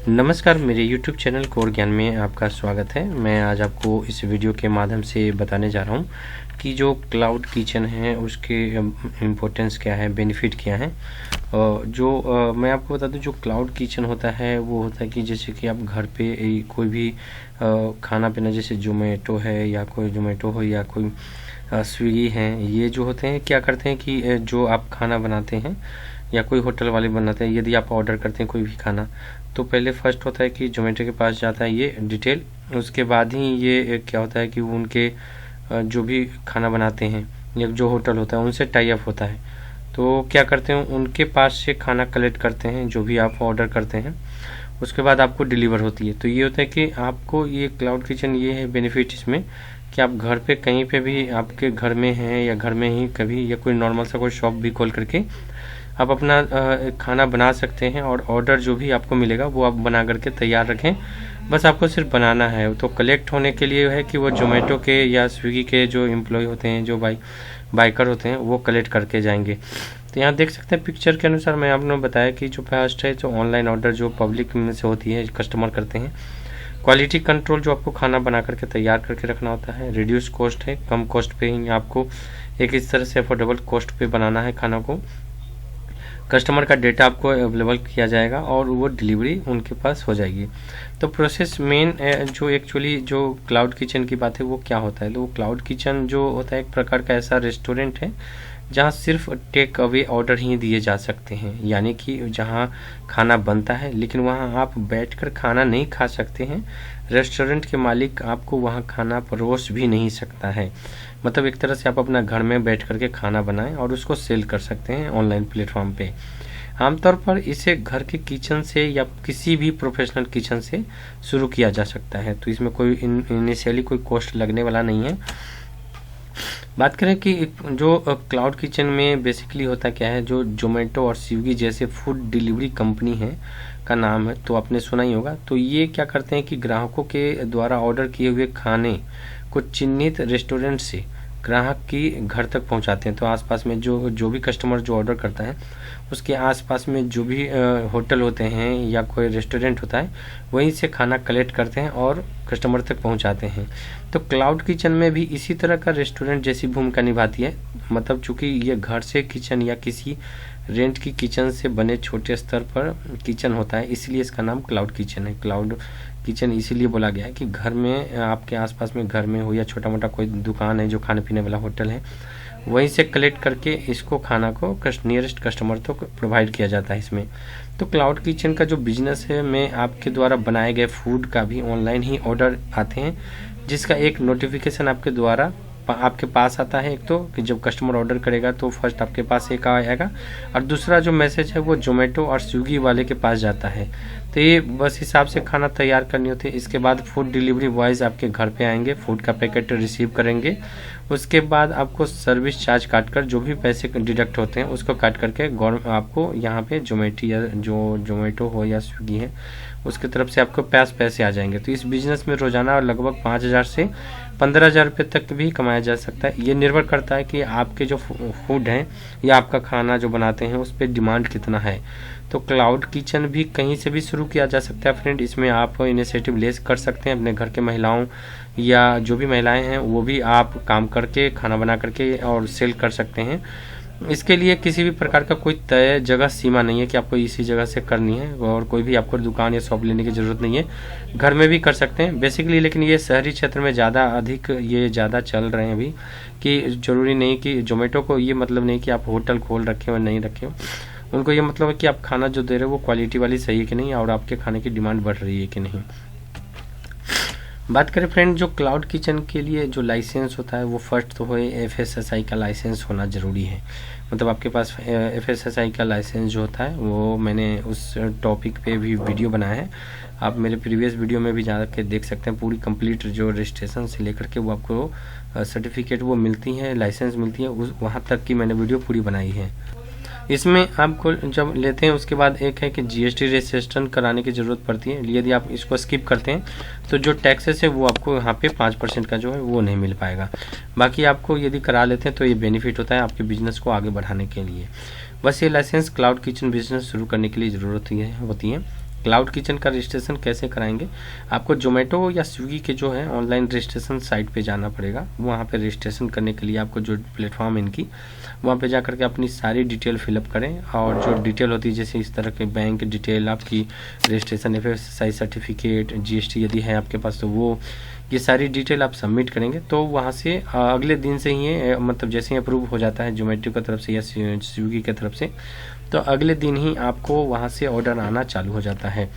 नमस्कार, मेरे YouTube channel core ज्ञान में आपका स्वागत है। मैं आज आपको इस वीडियो के माध्यम से बताने जा रहा हूँ कि जो क्लाउड किचन है उसके इम्पोर्टेंस क्या है, बेनिफिट क्या है। मैं आपको बता दूँ, जो क्लाउड किचन होता है वो होता है कि जैसे कि आप घर पे कोई भी खाना पीना, जैसे जोमेटो है या कोई जोमेटो हो या कोई स्विगी हैं, ये जो होते हैं क्या करते हैं कि जो आप खाना बनाते हैं या कोई होटल वाले बनाते हैं, यदि आप ऑर्डर करते हैं कोई भी खाना, तो पहले फर्स्ट होता है कि जोमेटो के पास जाता है ये डिटेल। उसके बाद ही ये क्या होता है कि उनके जो भी खाना बनाते हैं या जो होटल होता है उनसे टाई अप होता है, तो क्या करते हैं उनके पास से खाना कलेक्ट करते हैं जो भी आप ऑर्डर करते हैं, उसके बाद आपको डिलीवर होती है। तो ये होता है कि आपको ये क्लाउड किचन, ये है बेनिफिट इसमें कि आप घर पे कहीं पे भी, आपके घर में हैं या घर में ही कभी, या कोई नॉर्मल सा कोई शॉप भी खोल करके आप अपना खाना बना सकते हैं, और ऑर्डर जो भी आपको मिलेगा वो आप बना करके तैयार रखें, बस आपको सिर्फ बनाना है। तो कलेक्ट होने के लिए है कि वो जोमेटो के या स्विगी के जो एम्प्लॉय होते हैं, जो बाइकर होते हैं, वो कलेक्ट करके जाएंगे। तो यहाँ देख सकते हैं पिक्चर के अनुसार मैं आपने बताया कि जो फर्स्ट है, जो ऑनलाइन ऑर्डर जो पब्लिक में से होती है, कस्टमर करते हैं। क्वालिटी कंट्रोल, जो आपको खाना बना करके तैयार करके रखना होता है। रिड्यूस कॉस्ट है, कम कॉस्ट पे ही आपको एक इस तरह से अफोर्डेबल कॉस्ट पे बनाना है खाना को। कस्टमर का डेटा आपको अवेलेबल किया जाएगा और वो डिलीवरी उनके पास हो जाएगी। तो प्रोसेस मेन जो एक्चुअली जो क्लाउड किचन की बात है वो क्या होता है, तो वो क्लाउड किचन जो होता है एक प्रकार का ऐसा रेस्टोरेंट है जहाँ सिर्फ टेक अवे ऑर्डर ही दिए जा सकते हैं, यानी कि जहाँ खाना बनता है लेकिन वहाँ आप बैठकर खाना नहीं खा सकते हैं। रेस्टोरेंट के मालिक आपको वहाँ खाना परोस भी नहीं सकता है। मतलब एक तरह से आप अपना घर में बैठ करके खाना बनाएं और उसको सेल कर सकते हैं ऑनलाइन प्लेटफॉर्म पे। आमतौर पर इसे घर के किचन से या किसी भी प्रोफेशनल किचन से शुरू किया जा सकता है, तो इसमें कोई इनिशियली कोई कॉस्ट लगने वाला नहीं है। बात करें कि जो क्लाउड किचन में बेसिकली होता क्या है, जो जोमेटो और स्विगी जैसे फूड डिलीवरी कंपनी है का नाम है, तो आपने सुना ही होगा। तो ये क्या करते हैं कि ग्राहकों के द्वारा ऑर्डर किए हुए खाने को चिन्हित रेस्टोरेंट से ग्राहक की घर तक पहुंचाते हैं। तो आसपास में जो भी कस्टमर जो ऑर्डर करता है उसके आसपास में जो भी होटल होते हैं या कोई रेस्टोरेंट होता है, वहीं से खाना कलेक्ट करते हैं और कस्टमर तक पहुंचाते हैं। तो क्लाउड किचन में भी इसी तरह का रेस्टोरेंट जैसी भूमिका निभाती है। मतलब चूंकि ये घर से किचन या किसी रेंट की किचन से बने छोटे स्तर पर किचन होता है, इसलिए इसका नाम क्लाउड किचन है। क्लाउड किचन इसीलिए बोला गया है कि घर में, आपके आसपास में घर में हो या छोटा मोटा कोई दुकान है जो खाने पीने वाला होटल है, वहीं से कलेक्ट करके इसको खाना को नियरेस्ट कस्टमर तक प्रोवाइड किया जाता है इसमें। तो क्लाउड किचन का जो बिजनेस है, में आपके द्वारा बनाए गए फूड का भी ऑनलाइन ही ऑर्डर आते हैं, जिसका एक नोटिफिकेशन आपके द्वारा आपके पास आता है। एक तो कि जब कस्टमर ऑर्डर करेगा तो फर्स्ट आपके पास एक आएगा, और दूसरा जो मैसेज है वो जोमेटो और स्विगी वाले के पास जाता है। तो ये बस हिसाब से खाना तैयार करनी होती है। इसके बाद फूड डिलीवरी बॉयज़ आपके घर पे आएंगे, फूड का पैकेट रिसीव करेंगे। उसके बाद आपको सर्विस चार्ज काटकर जो भी पैसे डिडक्ट होते हैं उसको काट करके आपको यहाँ पे जोमेटो हो या स्विगी है उसके तरफ से आपको पैसे आ जाएंगे। तो इस बिजनेस में रोजाना लगभग 5,000 से 15,000 रुपये तक भी कमाया जा सकता है। ये निर्भर करता है कि आपके जो फूड हैं या आपका खाना जो बनाते हैं उस पर डिमांड कितना है। तो क्लाउड किचन भी कहीं से भी शुरू किया जा सकता है फ्रेंड। इसमें आप इनिशिएटिव ले कर सकते हैं, अपने घर के महिलाओं या जो भी महिलाएं हैं वो भी आप काम करके, खाना बना करके और सेल कर सकते हैं। इसके लिए किसी भी प्रकार का कोई तय जगह सीमा नहीं है कि आपको इसी जगह से करनी है, और कोई भी आपको दुकान या शॉप लेने की ज़रूरत नहीं है, घर में भी कर सकते हैं बेसिकली। लेकिन ये शहरी क्षेत्र में ज़्यादा चल रहे हैं अभी, कि ज़रूरी नहीं कि जोमेटो को ये मतलब नहीं कि आप होटल खोल रखे हो नहीं रखे हो, उनको ये मतलब है कि आप खाना जो दे रहे हो वो क्वालिटी वाली सही है कि नहीं, और आपके खाने की डिमांड बढ़ रही है कि नहीं। बात करें फ्रेंड, जो क्लाउड किचन के लिए जो लाइसेंस होता है वो फर्स्ट तो है FSSAI का लाइसेंस होना ज़रूरी है। मतलब आपके पास FSSAI का लाइसेंस जो होता है, वो मैंने उस टॉपिक पे भी वीडियो बनाया है, आप मेरे प्रीवियस वीडियो में भी जा के देख सकते हैं। पूरी कंप्लीट जो रजिस्ट्रेशन से लेकर के वो आपको सर्टिफिकेट वो मिलती है, लाइसेंस मिलती है, उस वहाँ तक की मैंने वीडियो पूरी बनाई है। इसमें आपको जब लेते हैं उसके बाद एक है कि GST रजिस्ट्रेशन कराने की ज़रूरत पड़ती है। यदि आप इसको स्किप करते हैं तो जो टैक्सेस है वो आपको यहाँ पे 5% का जो है वो नहीं मिल पाएगा। बाकी आपको यदि करा लेते हैं तो ये बेनिफिट होता है आपके बिजनेस को आगे बढ़ाने के लिए। बस ये लाइसेंस क्लाउड किचन बिजनेस शुरू करने के लिए ज़रूरत होती है। क्लाउड किचन का रजिस्ट्रेशन कैसे कराएंगे, आपको जोमेटो या स्विगी के जो है ऑनलाइन रजिस्ट्रेशन साइट पे जाना पड़ेगा। वहाँ पे रजिस्ट्रेशन करने के लिए आपको जो प्लेटफॉर्म है इनकी, वहाँ पे जा करके अपनी सारी डिटेल फिलअप करें, और जो डिटेल होती है जैसे इस तरह के बैंक डिटेल, आपकी रजिस्ट्रेशन FSSAI सर्टिफिकेट, GST यदि है आपके पास तो वो, ये सारी डिटेल आप सबमिट करेंगे तो वहाँ से अगले दिन से ही ये मतलब जैसे ही अप्रूव हो जाता है जोमेटो की तरफ से या स्विगी की तरफ से, तो अगले दिन ही आपको वहाँ से ऑर्डर आना चालू हो जाता है।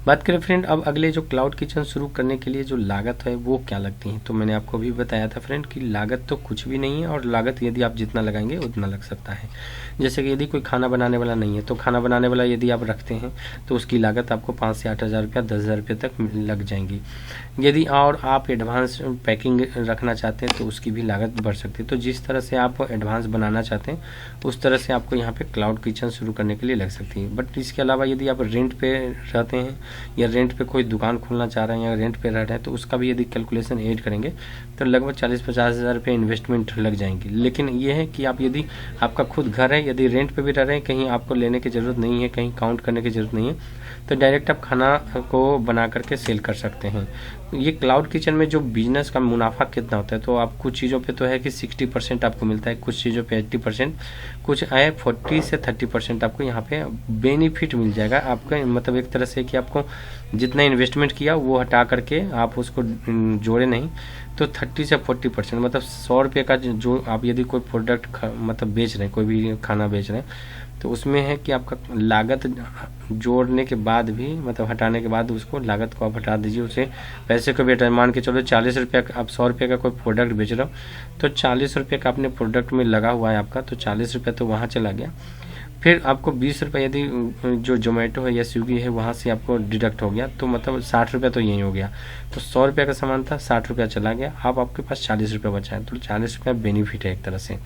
बात करें फ्रेंड अब अगले जो क्लाउड किचन शुरू करने के लिए जो लागत है वो क्या लगती है, तो मैंने आपको अभी बताया था फ्रेंड कि लागत तो कुछ भी नहीं है, और लागत यदि आप जितना लगाएंगे उतना लग सकता है। जैसे कि यदि कोई खाना बनाने वाला नहीं है तो खाना बनाने वाला यदि आप रखते हैं तो उसकी लागत आपको 5 से 8 हज़ार रुपया, 10 हज़ार रुपये तक लग जाएंगी। यदि और आप एडवांस पैकिंग रखना चाहते हैं तो उसकी भी लागत बढ़ सकती है। तो जिस तरह से आप एडवांस बनाना चाहते हैं उस तरह से आपको यहाँ पे क्लाउड किचन शुरू करने के लिए लग सकती है। बट इसके अलावा यदि आप रेंट पे रहते हैं या रेंट पे कोई दुकान खोलना चाह रहे हैं या रेंट पे रह रहे हैं तो उसका भी यदि कैलकुलेशन ऐड करेंगे तो लगभग 40-50 हज़ार रुपये इन्वेस्टमेंट लग जाएंगी। लेकिन ये है कि आप यदि आपका खुद घर है, यदि रेंट पे भी रह रहे हैं, कहीं आपको लेने की ज़रूरत नहीं है, कहीं काउंट करने की ज़रूरत नहीं है, तो डायरेक्ट आप खाना को बना करके सेल कर सकते हैं। ये क्लाउड किचन में जो बिजनेस का मुनाफा कितना होता है, तो आप कुछ चीज़ों पे तो है कि 60% आपको मिलता है, कुछ चीज़ों पे 80%, कुछ है 40 से 30% आपको यहाँ पे बेनिफिट मिल जाएगा। आपका मतलब एक तरह से कि आपको जितना इन्वेस्टमेंट किया वो हटा करके आप उसको जोड़े नहीं, तो 30 से 40% मतलब 100 रुपये का जो आप यदि कोई प्रोडक्ट मतलब बेच रहे हैं, कोई भी खाना बेच रहे हैं, तो उसमें है कि आपका लागत जोड़ने के बाद भी मतलब हटाने के बाद उसको लागत को आप हटा दीजिए, उसे पैसे को बेटा मान के चलो 40 रुपये का, आप 100 रुपये का कोई प्रोडक्ट बेच रहे हो तो 40 रुपये का अपने प्रोडक्ट में लगा हुआ है आपका, तो 40 रुपये तो वहाँ चला गया। फिर आपको 20 रुपये यदि जो जोमेटो है या स्विगी है वहाँ से आपको डिडक्ट हो गया, तो मतलब 60 रुपये तो यही हो गया। तो 100 रुपये का सामान था, 60 रुपया चला गया, अब आपके पास 40 रुपये बचा है, तो 40 रुपया बेनिफिट है एक तरह से।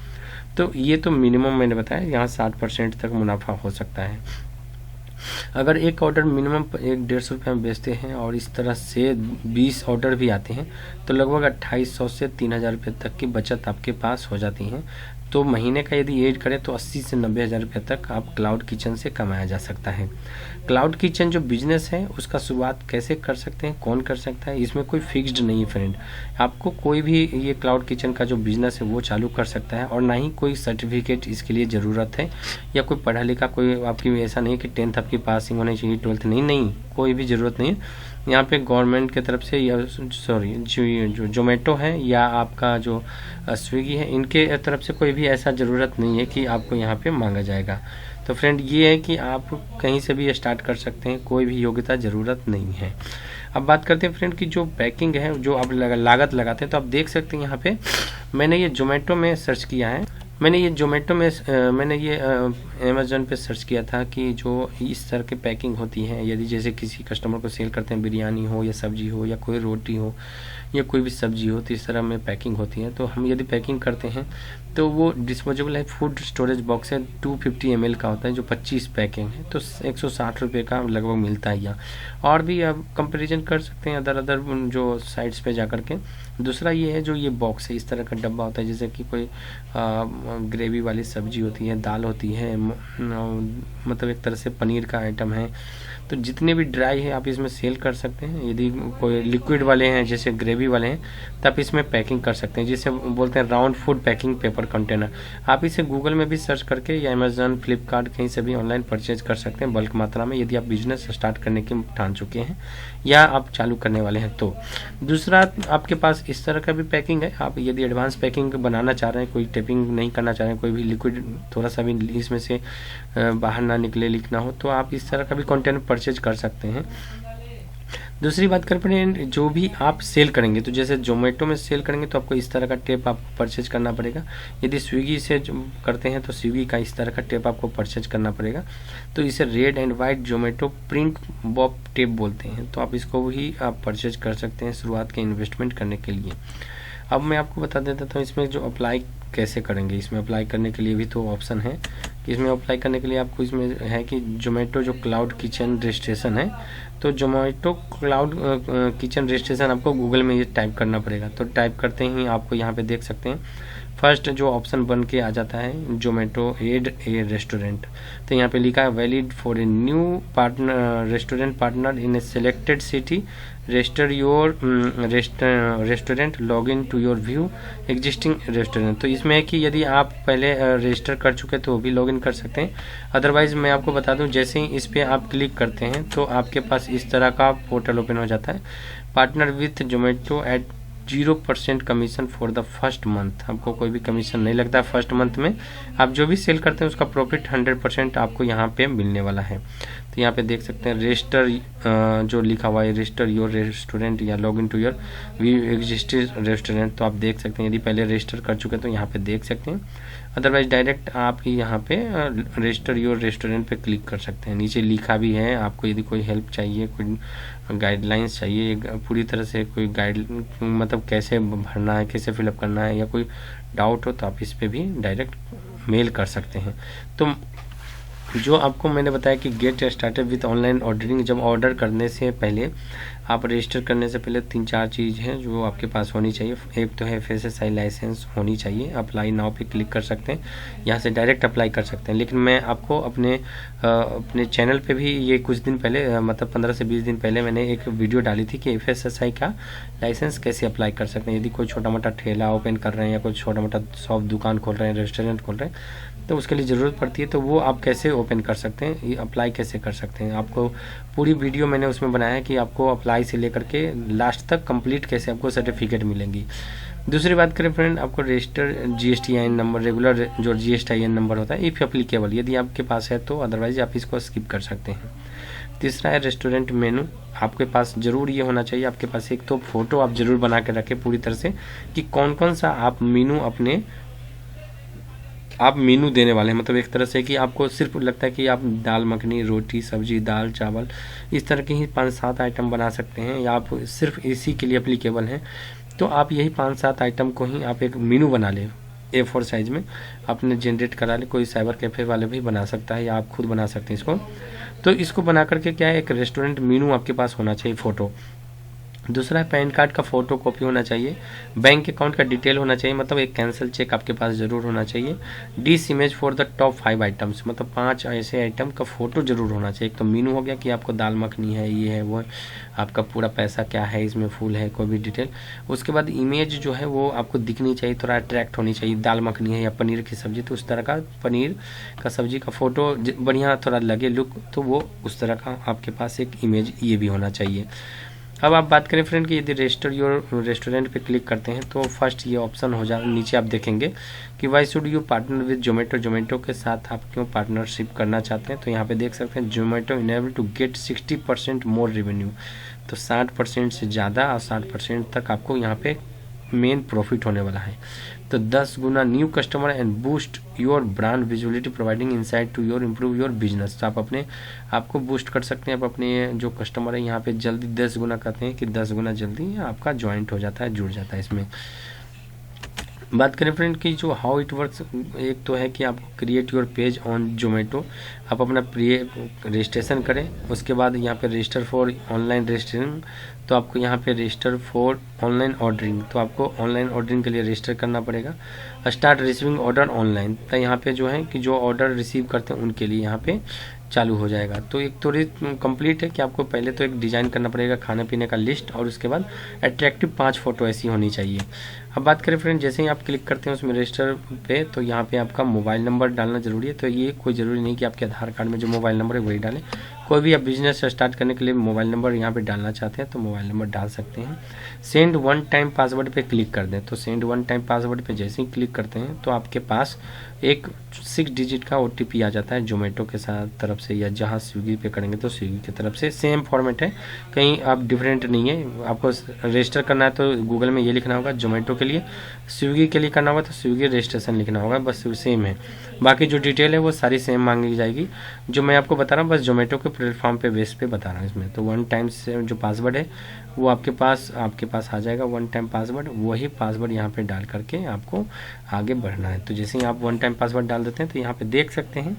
तो ये तो मिनिमम मैंने बताया, यहाँ 60% तक मुनाफा हो सकता है। अगर एक ऑर्डर मिनिमम 150 रुपये में बेचते हैं और इस तरह से 20 ऑर्डर भी आते हैं तो लगभग 2800 से 3000 रुपये तक की बचत आपके पास हो जाती है। तो महीने का यदि ऐड करें तो 80 से 90 हज़ार रुपये तक आप क्लाउड किचन से कमाया जा सकता है। क्लाउड किचन जो बिजनेस है उसका शुरुआत कैसे कर सकते हैं, कौन कर सकता है, इसमें कोई फिक्स्ड नहीं है फ्रेंड। आपको कोई भी ये क्लाउड किचन का जो बिजनेस है वो चालू कर सकता है, और ना ही कोई सर्टिफिकेट इसके लिए ज़रूरत है या कोई पढ़ा लिखा कोई आपकी ऐसा नहीं कि 10th आपकी पासिंग होनी चाहिए, 12th नहीं, कोई भी ज़रूरत नहीं है। यहाँ पे गवर्नमेंट की तरफ से या सॉरी जो जोमेटो है या आपका जो स्विगी है इनके तरफ से कोई भी ऐसा ज़रूरत नहीं है कि आपको यहाँ पे मांगा जाएगा। तो फ्रेंड ये है कि आप कहीं से भी स्टार्ट कर सकते हैं, कोई भी योग्यता ज़रूरत नहीं है। अब बात करते हैं फ्रेंड की जो पैकिंग है, जो आप लागत लगाते हैं, तो आप देख सकते हैं यहाँ पे मैंने ये जोमेटो में सर्च किया है, मैंने ये अमेज़न पे सर्च किया था कि जो इस तरह की पैकिंग होती है, यदि जैसे किसी कस्टमर को सेल करते हैं, बिरयानी हो या सब्जी हो या कोई रोटी हो या कोई भी सब्जी हो, तो इस तरह में पैकिंग होती है। तो हम यदि पैकिंग करते हैं तो वो डिस्पोजेबल है, फूड स्टोरेज बॉक्स है, 250 ml का होता है, जो 25 पैकिंग है, तो 160 रुपये का लगभग मिलता है। या और भी आप कंपेरिजन कर सकते हैं अदर जो साइट्स पे जा कर के। दूसरा ये है जो ये बॉक्स है, इस तरह का डब्बा होता है, जैसे कि कोई ग्रेवी वाली सब्जी होती है, दाल होती है, मतलब एक तरह से पनीर का आइटम है, तो जितने भी ड्राई है आप इसमें सेल कर सकते हैं। यदि कोई लिक्विड वाले हैं जैसे ग्रेवी वाले हैं तो आप इसमें पैकिंग कर सकते हैं, जिसे बोलते हैं round food packing paper container. आप इसे गूगल में भी सर्च करके या अमेज़न, फ्लिपकार्ट कहीं से भी ऑनलाइन परचेज कर सकते हैं बल्क मात्रा में, यदि आप बिजनेस स्टार्ट करने की ठान चुके हैं या आप चालू करने वाले हैं तो। दूसरा आपके पास इस तरह का भी पैकिंग है, आप यदि एडवांस पैकिंग बनाना चाह रहे हैं, कोई टेपिंग नहीं करना चाह रहे हैं, कोई भी लिक्विड थोड़ा सा भी इसमें से बाहर ना निकले, लीक ना हो, तो आप इस तरह का भी कंटेनर परचेज कर सकते हैं। दूसरी बात कर पड़े जो भी आप सेल करेंगे, तो जैसे जोमेटो में सेल करेंगे तो आपको इस तरह का टेप आपको परचेज करना पड़ेगा। यदि स्विगी से करते हैं तो स्विगी का इस तरह का टेप आपको परचेज करना पड़ेगा। तो इसे red and white Zomato print Bob tape बोलते हैं, तो आप इसको भी आप परचेज कर सकते हैं शुरुआत के इन्वेस्टमेंट करने के लिए। अब मैं आपको बता देता था इसमें जो अप्लाई कैसे करेंगे। इसमें अप्लाई करने के लिए भी तो ऑप्शन है कि इसमें अप्लाई करने के लिए आपको इसमें है कि जोमेटो जो क्लाउड किचन रजिस्ट्रेशन है, तो जोमेटो क्लाउड किचन रजिस्ट्रेशन आपको गूगल में ये टाइप करना पड़ेगा। तो टाइप करते ही आपको यहाँ पे देख सकते हैं फर्स्ट जो ऑप्शन बन के आ जाता है जोमेटो एड ए रेस्टोरेंट, तो यहाँ पे लिखा है valid for a new partner restaurant partner in a selected city, register your restaurant, log in to your view existing restaurant. तो इसमें है कि यदि आप पहले रजिस्टर कर चुके तो वो भी लॉग इन कर सकते हैं। अदरवाइज मैं आपको बता दूं, जैसे ही इस पर आप क्लिक करते हैं तो आपके पास इस तरह का पोर्टल ओपन हो जाता है। Partner with Zomato at 0% commission for the first month, आपको कोई भी कमीशन नहीं लगता फर्स्ट मंथ में। आप जो भी सेल करते हैं उसका प्रॉफिट 100% आपको यहाँ पे मिलने वाला है। तो यहाँ पे देख सकते हैं रजिस्टर जो लिखा हुआ है, रजिस्टर योर रेस्टोरेंट या log in to your we existed restaurant. तो आप देख सकते हैं यदि पहले रजिस्टर कर चुके हैं तो यहाँ पे देख सकते हैं, अदरवाइज डायरेक्ट आप ही यहाँ पे रजिस्टर योर रेस्टोरेंट पे क्लिक कर सकते हैं। नीचे लिखा भी है, आपको यदि कोई हेल्प चाहिए, कोई गाइडलाइंस चाहिए पूरी तरह से, कोई गाइड मतलब कैसे भरना है, कैसे फिलअप करना है, या कोई डाउट हो तो आप इस पे भी डायरेक्ट मेल कर सकते हैं। तो जो आपको मैंने बताया कि get started with online ordering, जब ऑर्डर करने से पहले आप रजिस्टर करने से पहले 3-4 चीज़ हैं जो आपके पास होनी चाहिए। एक तो है FSSAI लाइसेंस होनी चाहिए, अप्लाई नाउ पे क्लिक कर सकते हैं, यहाँ से डायरेक्ट अप्लाई कर सकते हैं। लेकिन मैं आपको अपने चैनल पे भी ये कुछ दिन पहले मतलब 15 से 20 दिन पहले मैंने एक वीडियो डाली थी कि FSSAI का लाइसेंस कैसे अप्लाई कर सकते हैं। यदि कोई छोटा मोटा ठेला ओपन कर रहे हैं या कोई छोटा मोटा शॉप दुकान खोल रहे हैं, रेस्टोरेंट खोल रहे हैं, तो उसके लिए ज़रूरत पड़ती है, तो वो आप कैसे ओपन कर सकते हैं, ये अप्लाई कैसे कर सकते हैं। आपको पूरी वीडियो मैंने उसमें बनाया है कि आपको अप्लाई से लेकर के लास्ट तक कंप्लीट कैसे आपको सर्टिफिकेट मिलेंगी। दूसरी बात करें फ्रेंड, आपको रजिस्टर GSTIN नंबर, रेगुलर जो GSTIN नंबर होता है इफ़ एप्लीकेबल, यदि आपके पास है तो, अदरवाइज आप इसको स्किप कर सकते हैं। तीसरा है रेस्टोरेंट मेनू, आपके पास ज़रूर ये होना चाहिए, आपके पास एक तो फ़ोटो आप ज़रूर बना के रखें पूरी तरह से कि कौन कौन सा आप मेनू देने वाले हैं। मतलब एक तरह से कि आपको सिर्फ लगता है कि आप दाल मखनी, रोटी, सब्जी, दाल, चावल, इस तरह के ही 5-7 आइटम बना सकते हैं, या आप सिर्फ इसी के लिए एप्लीकेबल हैं, तो आप यही 5-7 आइटम को ही आप एक मेनू बना लें A4 साइज में, आपने जनरेट करा ले। कोई साइबर कैफ़े वाले भी बना सकता है या आप खुद बना सकते हैं इसको। तो इसको बना करके क्या है, एक रेस्टोरेंट मेनू आपके पास होना चाहिए फ़ोटो। दूसरा है पैन कार्ड का फ़ोटो कॉपी होना चाहिए, बैंक अकाउंट का डिटेल होना चाहिए, मतलब एक कैंसिल चेक आपके पास ज़रूर होना चाहिए। Dish image for the top 5 items, मतलब 5 ऐसे आइटम का फ़ोटो ज़रूर होना चाहिए। एक तो मीनू हो गया कि आपको दाल मखनी है, ये है, वो है, आपका पूरा पैसा क्या है, इसमें फुल है, कोई भी डिटेल। उसके बाद इमेज जो है वो आपको दिखनी चाहिए, थोड़ा अट्रैक्ट होनी चाहिए। दाल मखनी है या पनीर की सब्ज़ी, तो उस तरह का पनीर का सब्ज़ी का फ़ोटो बढ़िया थोड़ा लगे लुक, तो वो उस तरह का आपके पास एक इमेज ये भी होना चाहिए। अब आप बात करें फ्रेंड कि यदि रजिस्टर योर रेस्टोरेंट पे क्लिक करते हैं तो फर्स्ट ये ऑप्शन हो जाए, नीचे आप देखेंगे कि why should you partner with Zomato, Zomato के साथ आप क्यों पार्टनरशिप करना चाहते हैं। तो यहाँ पे देख सकते हैं Zomato enable to get 60% more revenue, तो 60% से ज़्यादा और 60% तक आपको यहाँ पे मेन प्रॉफिट होने वाला है। तो 10 गुना new customer and boost your brand visuality providing insight to your improve your business. तो आप अपने आपको बूस्ट कर सकते हैं, आप अपने जो कस्टमर है यहाँ पे जल्दी 10 गुना कहते हैं कि 10 गुना जल्दी आपका ज्वाइंट हो जाता है, जुड़ जाता है इसमें। बात करें फ्रेंड कि जो हाउ इट वर्क्स, एक तो है कि आपको create your page on Zomato, आप अपना रजिस्ट्रेशन करें, उसके बाद यहाँ पे रजिस्टर फॉर ऑनलाइन रजिस्ट्रेशन, तो आपको यहाँ पे रजिस्टर फॉर ऑनलाइन ऑर्डरिंग, तो आपको ऑनलाइन ऑर्डरिंग के लिए रजिस्टर करना पड़ेगा। स्टार्ट रिसीविंग ऑर्डर ऑनलाइन, तो यहाँ पे जो है कि जो ऑर्डर रिसीव करते हैं उनके लिए यहाँ पे चालू हो जाएगा। तो एक तो कंप्लीट है कि आपको पहले तो एक डिज़ाइन करना पड़ेगा खाने पीने का लिस्ट, और उसके बाद अट्रैक्टिव 5 फोटो ऐसी होनी चाहिए। अब बात करें फ्रेंड, जैसे ही आप क्लिक करते हैं उसमें रजिस्टर पे, तो यहाँ पे आपका मोबाइल नंबर डालना जरूरी है। तो ये कोई ज़रूरी नहीं कि आपके आधार कार्ड में जो मोबाइल नंबर है वही डालें, कोई भी आप बिजनेस स्टार्ट करने के लिए मोबाइल नंबर यहाँ पे डालना चाहते हैं तो मोबाइल नंबर डाल सकते हैं। सेंड 1 टाइम पासवर्ड पे क्लिक कर दें, तो सेंड 1 टाइम पासवर्ड पे जैसे ही क्लिक करते हैं तो आपके पास एक 6 डिजिट का OTP आ जाता है जोमेटो के साथ तरफ से, या जहाँ स्विगी पे करेंगे तो स्विगी की तरफ से। सेम फॉर्मेट है, कहीं आप डिफरेंट नहीं है। आपको रजिस्टर करना है तो गूगल में ये लिखना होगा जोमेटो के लिए, स्विगी के लिए करना होगा तो स्विगी रजिस्ट्रेशन लिखना होगा, बस सेम है। बाकी जो डिटेल है वो सारी सेम मांगी जाएगी। जो मैं आपको बता रहा हूँ बस जोमेटो के प्लेटफॉर्म पे बेस पे बता रहा हूँ इसमें। तो 1 टाइम से जो पासवर्ड है वो आपके पास आ जाएगा, 1 टाइम पासवर्ड, वही पासवर्ड यहाँ पे डाल करके आपको आगे बढ़ना है। तो जैसे ही आप 1 टाइम पासवर्ड डाल देते हैं तो यहाँ पे देख सकते हैं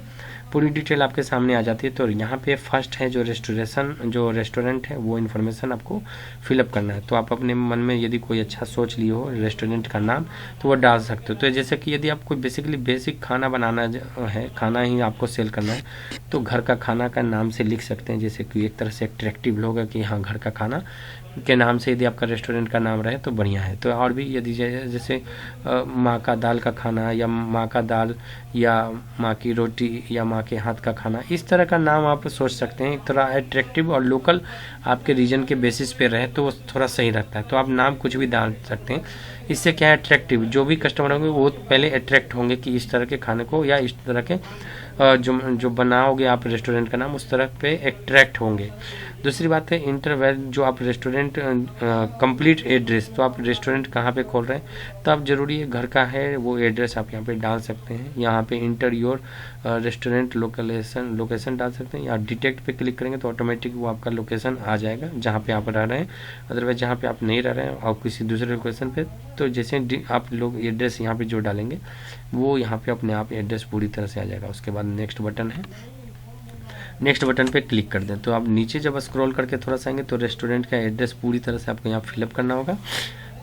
पूरी डिटेल आपके सामने आ जाती है। तो यहाँ पे फर्स्ट है जो रेस्टोरेंट है वो इन्फॉर्मेशन आपको फिलअप करना है। तो आप अपने मन में यदि कोई अच्छा सोच लिए हो रेस्टोरेंट का नाम तो वो डाल सकते हो। तो जैसे कि यदि आप कोई बेसिक खाना बनाना है, खाना ही आपको सेल करना है, तो घर का खाना का नाम से लिख सकते हैं, जैसे कि एक तरह से अट्रैक्टिव होगा कि हाँ घर का खाना के नाम से यदि आपका रेस्टोरेंट का नाम रहे तो बढ़िया है। तो और भी यदि जैसे माँ का दाल का खाना या माँ का दाल या माँ की रोटी या माँ के हाथ का खाना, इस तरह का नाम आप सोच सकते हैं। एक तरह अट्रैक्टिव और लोकल आपके रीजन के बेसिस पे रहे तो थोड़ा सही रहता है। तो आप नाम कुछ भी डाल सकते हैं। इससे क्या है, अट्रैक्टिव, जो भी कस्टमर होंगे वो पहले अट्रैक्ट होंगे कि इस तरह के खाने को या इस तरह के जो बनाओगे आप रेस्टोरेंट का नाम, उस तरह पे अट्रैक्ट होंगे। दूसरी बात है इंटरवेल, जो आप रेस्टोरेंट कंप्लीट एड्रेस, तो आप रेस्टोरेंट कहाँ पे खोल रहे हैं तो आप जरूरी है घर का है वो एड्रेस आप यहाँ पे डाल सकते हैं। यहाँ पे इंटर योर रेस्टोरेंट लोकेशन डाल सकते हैं, या डिटेक्ट पे क्लिक करेंगे तो ऑटोमेटिक वो आपका लोकेशन आ जाएगा जहाँ पे आप रह रहे हैं। अदरवाइज जहाँ पे आप नहीं रह रहे हैं और किसी दूसरे लोकेशन पे, तो जैसे आप लोग एड्रेस यहाँ पे जो डालेंगे वो यहाँ पे अपने आप एड्रेस पूरी तरह से आ जाएगा। उसके बाद नेक्स्ट बटन है, नेक्स्ट बटन पे क्लिक कर दें। तो आप नीचे जब स्क्रॉल करके थोड़ा सा आएंगे तो रेस्टोरेंट का एड्रेस पूरी तरह से आपको यहाँ फिलअप करना होगा।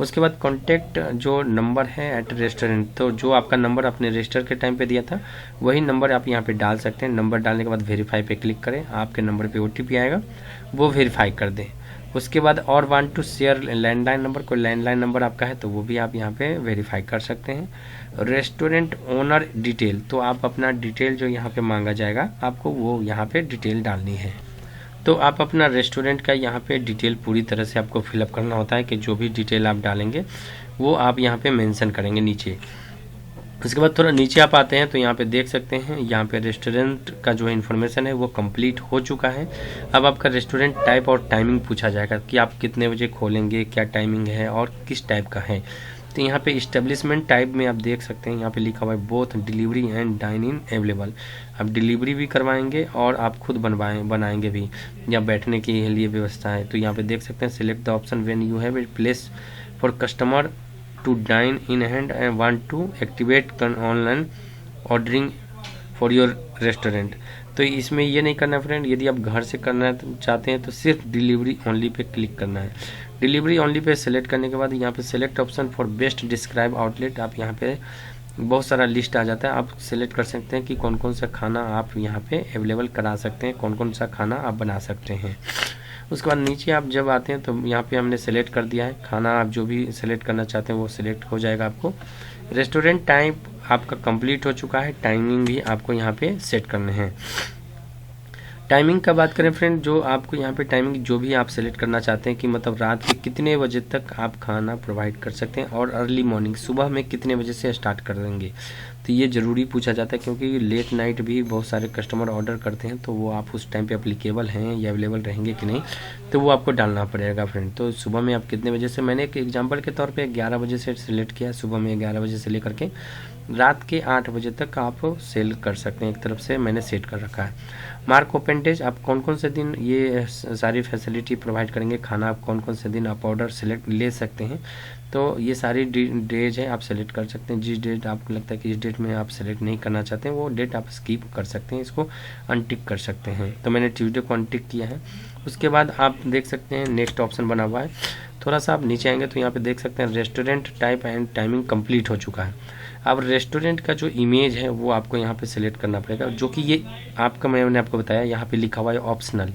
उसके बाद कॉन्टैक्ट जो नंबर है एट रेस्टोरेंट, तो जो आपका नंबर आपने रजिस्टर के टाइम पे दिया था वही नंबर आप यहाँ पे डाल सकते हैं। नंबर डालने के बाद वेरीफाई पे क्लिक करें, आपके नंबर पे OTP आएगा, वो वेरीफाई कर दें। उसके बाद और want to share landline number, कोई लैंडलाइन नंबर आपका है तो वो भी आप यहाँ पे वेरीफाई कर सकते हैं। रेस्टोरेंट ओनर डिटेल, तो आप अपना डिटेल जो यहाँ पे मांगा जाएगा आपको वो यहाँ पे डिटेल डालनी है। तो आप अपना रेस्टोरेंट का यहाँ पे डिटेल पूरी तरह से आपको फिलअप करना होता है कि जो भी डिटेल आप डालेंगे वो आप यहाँ पे मेंशन करेंगे नीचे। उसके बाद थोड़ा नीचे आप आते हैं तो यहाँ पे देख सकते हैं, यहाँ पे रेस्टोरेंट का जो इन्फॉर्मेशन है वो कंप्लीट हो चुका है। अब आपका रेस्टोरेंट टाइप और टाइमिंग पूछा जाएगा कि आप कितने बजे खोलेंगे, क्या टाइमिंग है और किस टाइप का है। तो यहाँ पे इस्टेब्लिशमेंट टाइप में आप देख सकते हैं यहाँ पे लिखा हुआ है both delivery and dine in available. आप डिलीवरी भी करवाएंगे और आप खुद बनाएंगे भी, या बैठने के लिए व्यवस्था है। तो यहाँ पे देख सकते हैं select the option when you have a place for customer to dine in hand and want to activate online ordering for your restaurant. तो इसमें ये नहीं करना फ्रेंड, यदि आप घर से करना चाहते हैं तो सिर्फ डिलीवरी ओनली पे क्लिक करना है। डिलीवरी ओनली पे सेलेक्ट करने के बाद यहाँ पे select option for best describe outlet, आप यहाँ पे बहुत सारा लिस्ट आ जाता है, आप सेलेक्ट कर सकते हैं कि कौन कौन सा खाना आप यहाँ पे अवेलेबल करा सकते हैं, कौन कौन सा खाना आप बना सकते हैं। उसके बाद नीचे आप जब आते हैं तो यहाँ पे हमने सेलेक्ट कर दिया है खाना, आप जो भी सेलेक्ट करना चाहते हैं वो सिलेक्ट हो जाएगा आपको। रेस्टोरेंट टाइप आपका कंप्लीट हो चुका है, टाइमिंग भी आपको यहाँ पे सेट करने हैं। टाइमिंग का बात करें फ्रेंड, जो आपको यहाँ पे टाइमिंग जो भी आप सेलेक्ट करना चाहते हैं कि मतलब रात के कितने बजे तक आप खाना प्रोवाइड कर सकते हैं और अर्ली मॉर्निंग सुबह में कितने बजे से स्टार्ट कर देंगे। तो ये ज़रूरी पूछा जाता है क्योंकि लेट नाइट भी बहुत सारे कस्टमर ऑर्डर करते हैं, तो वो आप उस टाइम पे अप्लीकेबल हैं या अवेलेबल रहेंगे कि नहीं तो वो आपको डालना पड़ेगा फ्रेंड। तो सुबह में आप कितने बजे से, मैंने एक एग्जांपल के तौर पे 11 बजे से सिलेक्ट किया, सुबह में 11 बजे से लेकर के रात के 8 बजे तक आप सेल कर सकते हैं, एक तरफ से मैंने सेट कर रखा है। मार्क ओपन डेज, आप कौन कौन से दिन ये सारी फैसिलिटी प्रोवाइड करेंगे, खाना आप कौन कौन से दिन आप ऑर्डर सेलेक्ट ले सकते हैं। तो ये सारी डेज है आप सेलेक्ट कर सकते हैं। जिस डेट आपको लगता है कि इस डेट में आप सेलेक्ट नहीं करना चाहते हैं वो डेट आप स्किप कर सकते हैं, इसको अनटिक कर सकते हैं। तो मैंने ट्यूसडे को अनटिक किया है। उसके बाद आप देख सकते हैं नेक्स्ट ऑप्शन बना हुआ है, थोड़ा सा आप नीचे आएंगे तो यहाँ पे देख सकते हैं restaurant type and timing complete हो चुका है। अब रेस्टोरेंट का जो इमेज है वो आपको यहाँ पे सिलेक्ट करना पड़ेगा, जो कि ये आपका मैंने आपको बताया यहाँ पे लिखा हुआ है ऑप्शनल,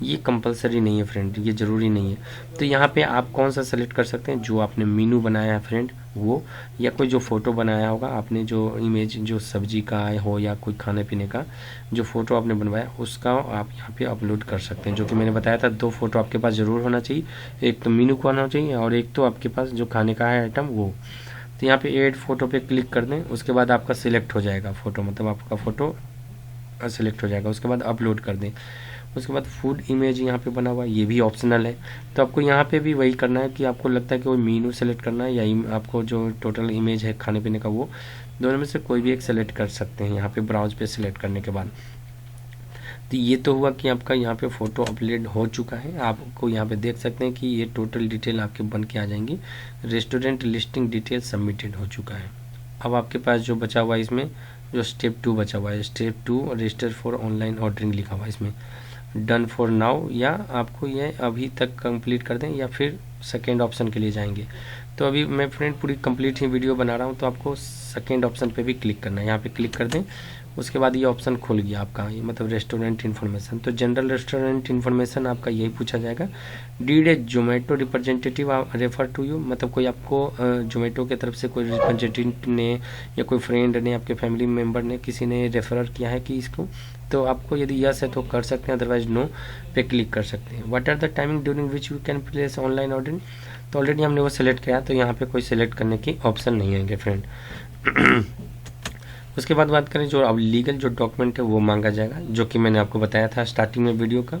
ये कंपलसरी नहीं है फ्रेंड, ये ज़रूरी नहीं है। तो यहाँ पे आप कौन सा सेलेक्ट कर सकते हैं, जो आपने मीनू बनाया है फ्रेंड वो, या कोई जो फ़ोटो बनाया होगा आपने, जो इमेज जो सब्जी का हो या कोई खाने पीने का जो फ़ोटो आपने बनवाया उसका आप यहाँ पे अपलोड कर सकते हैं। जो कि मैंने बताया था 2 फोटो आपके पास ज़रूर होना चाहिए, एक तो मीनू का होना चाहिए और एक तो आपके पास जो खाने का है आइटम वो। तो यहाँ पे ऐड फोटो पे क्लिक कर दें, उसके बाद आपका सिलेक्ट हो जाएगा फ़ोटो, मतलब आपका फ़ोटो सिलेक्ट हो जाएगा। उसके बाद अपलोड कर दें। उसके बाद फूड इमेज यहाँ पे बना हुआ है, ये भी ऑप्शनल है। तो आपको यहाँ पे भी वही करना है कि आपको लगता है कि वो मीनू सेलेक्ट करना है या आपको जो टोटल इमेज है खाने पीने का वो, दोनों में से कोई भी एक सेलेक्ट कर सकते हैं यहाँ पे ब्राउज पे सिलेक्ट करने के बाद। तो ये तो हुआ कि आपका यहाँ पे फ़ोटो अपलोड हो चुका है। आपको यहाँ पे देख सकते हैं कि ये टोटल डिटेल आपके बन के आ जाएंगी। रेस्टोरेंट लिस्टिंग डिटेल सबमिटेड हो चुका है। अब आपके पास जो बचा हुआ इसमें जो स्टेप 2 बचा हुआ है, step 2 register for online ordering लिखा हुआ है इसमें, डन फॉर नाउ, या आपको ये अभी तक कंप्लीट कर दें या फिर सेकेंड ऑप्शन के लिए जाएंगे। तो अभी मैं फ्रेंड पूरी कंप्लीट ही वीडियो बना रहा हूँ, तो आपको सेकेंड ऑप्शन पे भी क्लिक करना है, यहाँ पे क्लिक कर दें। उसके बाद ये ऑप्शन खुल गया आपका, ये मतलब रेस्टोरेंट इन्फॉर्मेशन। तो जनरल रेस्टोरेंट इन्फॉर्मेशन आपका यही पूछा जाएगा, did a Zomato representative refer to you, मतलब कोई आपको जोमेटो की तरफ से कोई रिप्रेजेंटेटिव ने या कोई फ्रेंड ने, आपके फैमिली मेम्बर ने, किसी ने रेफर किया है कि इसको, तो आपको यदि यस है तो कर सकते हैं, अदरवाइज नो पे क्लिक कर सकते हैं। What are the timing during which you can place online ordering, तो ऑलरेडी हमने वो सेलेक्ट किया, तो यहाँ पे कोई सेलेक्ट करने की ऑप्शन नहीं है फ्रेंड। उसके बाद बात करें जो अब लीगल जो डॉक्यूमेंट है वो मांगा जाएगा, जो कि मैंने आपको बताया था स्टार्टिंग में वीडियो का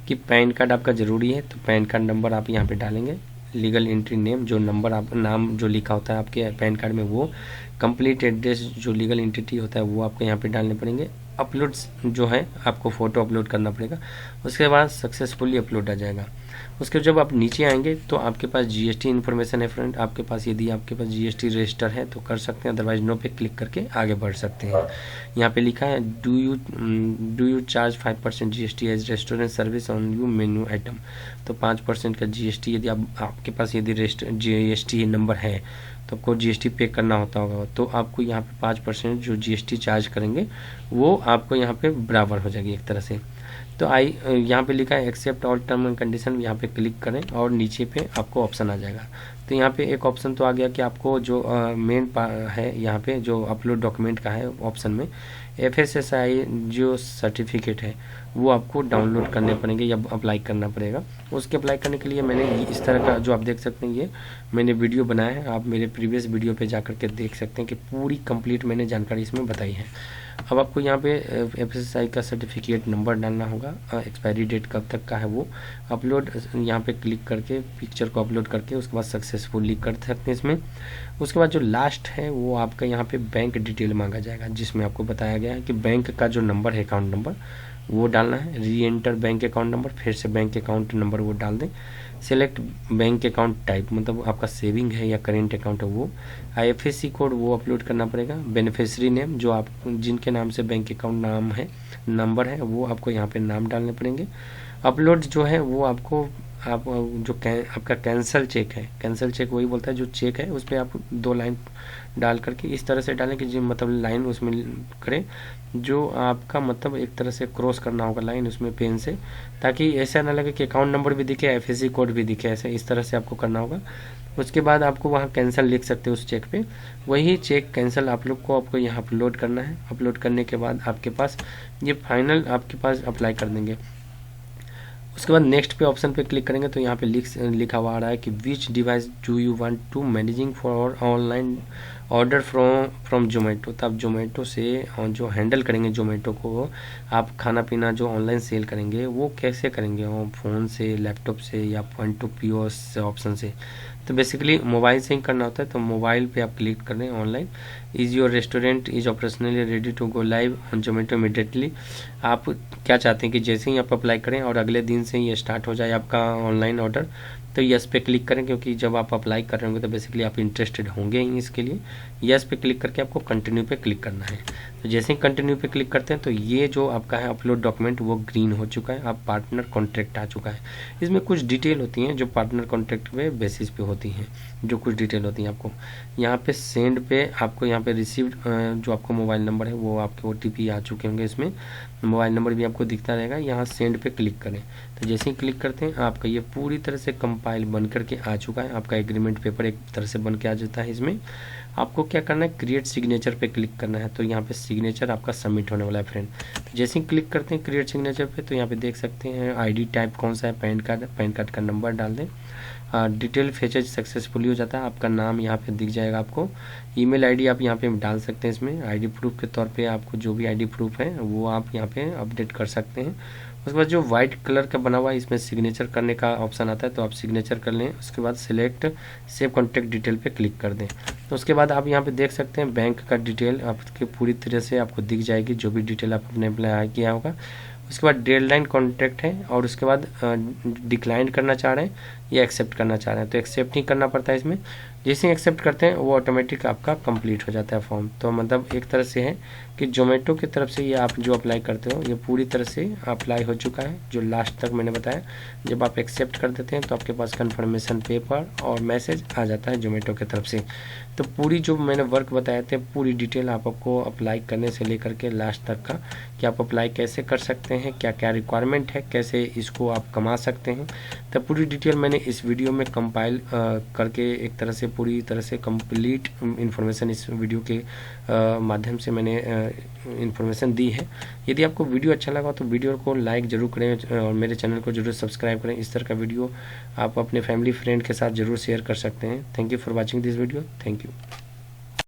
कि पैन कार्ड आपका ज़रूरी है। तो पैन कार्ड नंबर आप यहाँ पे डालेंगे, लीगल एंट्री नेम, जो नंबर आप नाम जो लिखा होता है आपके पैन कार्ड में वो, कंप्लीट एड्रेस जो लीगल एंटिटी होता है वो आपको यहाँ पे डालने पड़ेंगे। अपलोड्स जो है आपको फ़ोटो अपलोड करना पड़ेगा, उसके बाद सक्सेसफुली अपलोड आ जाएगा। उसके जब आप नीचे आएंगे तो आपके पास जीएसटी इन्फॉर्मेशन है फ्रेंड, आपके पास यदि आपके पास जीएसटी रजिस्टर है तो कर सकते हैं, अदरवाइज नो पे क्लिक करके आगे बढ़ सकते हैं। यहाँ पे लिखा है do you charge 5% GST as restaurant service on you menu item, तो 5% का जीएसटी यदि आपके पास यदि जीएसटी नंबर है तो आपको जीएसटी पे करना होता होगा, तो आपको यहाँ पे 5% जो जीएसटी चार्ज करेंगे वो आपको यहाँ पे बराबर हो जाएगी एक तरह से। तो यहाँ पे लिखा है accept all term and condition, यहाँ पे क्लिक करें और नीचे पे आपको ऑप्शन आ जाएगा। तो यहाँ पे एक ऑप्शन तो आ गया कि आपको जो मेन है यहाँ पे जो अपलोड डॉक्यूमेंट का है ऑप्शन में, FSSAI जो सर्टिफिकेट है वो आपको डाउनलोड करने पड़ेंगे या अप्लाई करना पड़ेगा। उसके अप्लाई करने के लिए मैंने इस तरह का जो आप देख सकते हैं ये मैंने वीडियो बनाया है, आप मेरे प्रीवियस वीडियो पे जाकर के देख सकते हैं कि पूरी कंप्लीट मैंने जानकारी इसमें बताई है। अब आपको यहाँ पे FSSAI का सर्टिफिकेट नंबर डालना होगा, एक्सपायरी डेट कब तक का है वो, अपलोड यहाँ पे क्लिक करके पिक्चर को अपलोड करके उसके बाद सक्सेसफुली कर सकते हैं इसमें। उसके बाद जो लास्ट है वो आपका यहाँ पे बैंक डिटेल मांगा जाएगा, जिसमें आपको बताया गया है कि बैंक का जो नंबर है अकाउंट नंबर वो डालना है, री एंटर बैंक अकाउंट नंबर, फिर से बैंक अकाउंट नंबर वो डाल दें, सेलेक्ट बैंक अकाउंट टाइप, मतलब आपका सेविंग है या करेंट अकाउंट है वो, IFSC कोड वो अपलोड करना पड़ेगा, बेनिफिशियरी नेम जो आप जिनके नाम से बैंक अकाउंट नाम है नंबर है वो आपको यहाँ पे नाम डालने पड़ेंगे। अपलोड जो है वो आपको आप जो आपका कैंसल चेक है, कैंसल चेक वही बोलता है जो चेक है उस पर आप 2 लाइन डाल करके इस तरह से डालें कि जो मतलब लाइन उसमें करें, जो आपका मतलब एक तरह से क्रॉस करना होगा लाइन उसमें पेन से, ताकि ऐसा ना लगे कि अकाउंट नंबर भी दिखे IFSC कोड भी दिखे, ऐसे इस तरह से आपको करना होगा। उसके बाद आपको वहाँ कैंसिल लिख सकते हो उस चेक पे, वही चेक कैंसिल आप लोग को आपको यहाँ अपलोड करना है। अपलोड करने के बाद आपके पास ये फाइनल आपके पास अप्लाई कर देंगे। उसके बाद नेक्स्ट पे ऑप्शन पे क्लिक करेंगे तो यहाँ पे लिखा हुआ आ रहा है कि which device do you want to managing for online order from Zomato. तो आप जोमेटो से जो हैंडल करेंगे जोमेटो को, आप खाना पीना जो ऑनलाइन सेल करेंगे वो कैसे करेंगे, फ़ोन से, लैपटॉप से या पॉइंट टू POS ऑप्शन से। तो बेसिकली मोबाइल से ही करना होता है, तो मोबाइल पे आप क्लिक करें online, is your restaurant is operationally ready to go live on Zomato immediately. आप क्या चाहते हैं कि जैसे ही आप अप्लाई करें और अगले दिन से ही स्टार्ट हो जाए आपका ऑनलाइन ऑर्डर, तो यस पे क्लिक करें, क्योंकि जब आप अप्लाई कर रहे होंगे तो बेसिकली आप इंटरेस्टेड होंगे ही इसके लिए। यस पे क्लिक करके आपको कंटिन्यू पे क्लिक करना है। तो जैसे ही कंटिन्यू पे क्लिक करते हैं तो ये जो आपका है अपलोड डॉक्यूमेंट वो ग्रीन हो चुका है, आप पार्टनर कॉन्ट्रैक्ट आ चुका है। इसमें कुछ डिटेल होती हैं जो पार्टनर कॉन्ट्रैक्ट पे बेसिस पे होती हैं, जो कुछ डिटेल होती हैं आपको यहाँ पे सेंड पे आपको यहाँ पे रिसीव्ड जो आपको मोबाइल नंबर है वो आपके OTP आ चुके होंगे, इसमें मोबाइल नंबर भी आपको दिखता रहेगा। यहाँ सेंड पे क्लिक करें, तो जैसे ही क्लिक करते हैं आपका ये पूरी तरह से कंपाइल बन करके आ चुका है, आपका एग्रीमेंट पेपर एक तरह से बन के आ जाता है। इसमें आपको क्या करना है, क्रिएट सिग्नेचर पे क्लिक करना है, तो यहाँ पे सिग्नेचर आपका सबमिट होने वाला है फ्रेंड। तो जैसे ही क्लिक करते हैं क्रिएट सिग्नेचर पे, तो यहाँ पे देख सकते हैं ID टाइप कौन सा है, पैन कार्ड का नंबर डाल दें। डिटेल फेचेज सक्सेसफुली हो जाता है, आपका नाम यहाँ पे दिख जाएगा आपको। ईमेल ID आप यहाँ पे डाल सकते हैं, इसमें ID प्रूफ के तौर पे आपको जो भी ID प्रूफ है वो आप यहाँ पे अपडेट कर सकते हैं। उसके बाद जो वाइट कलर का बना हुआ है इसमें सिग्नेचर करने का ऑप्शन आता है, तो आप सिग्नेचर कर लें। उसके बाद सिलेक्ट सेव कॉन्टैक्ट डिटेल पे क्लिक कर दें। तो उसके बाद आप यहाँ पे देख सकते हैं बैंक का डिटेल आपके पूरी तरह से आपको दिख जाएगी, जो भी डिटेल आप अपने अप्लाई किया होगा। उसके बाद डेडलाइन कॉन्टैक्ट है, और उसके बाद डिक्लाइन करना चाह रहे हैं या एक्सेप्ट करना चाह रहे हैं, तो एक्सेप्ट ही करना पड़ता है इसमें। जैसे ही एक्सेप्ट करते हैं वो ऑटोमेटिक आपका कंप्लीट हो जाता है फॉर्म। तो मतलब एक तरह से है कि जोमेटो की तरफ से ये आप जो अप्लाई करते हो ये पूरी तरह से अप्लाई हो चुका है। जो लास्ट तक मैंने बताया, जब आप एक्सेप्ट कर देते हैं तो आपके पास कन्फर्मेशन पेपर और मैसेज आ जाता है जोमेटो की तरफ से। तो पूरी जो मैंने वर्क बताए थे पूरी डिटेल आपको अप्लाई करने से लेकर के लास्ट तक का, कि आप अप्लाई कैसे कर सकते हैं, क्या क्या रिक्वायरमेंट है, कैसे इसको आप कमा सकते हैं, तो पूरी डिटेल मैंने इस वीडियो में कंपाइल करके एक तरह से पूरी तरह से कंप्लीट इन्फॉर्मेशन इस वीडियो के माध्यम से मैंने इन्फॉर्मेशन दी है। यदि आपको वीडियो अच्छा लगा तो वीडियो को लाइक ज़रूर करें और मेरे चैनल को जरूर सब्सक्राइब करें। इस तरह का वीडियो आप अपने फैमिली फ्रेंड के साथ ज़रूर शेयर कर सकते हैं। Thank you for watching this video. Thank you.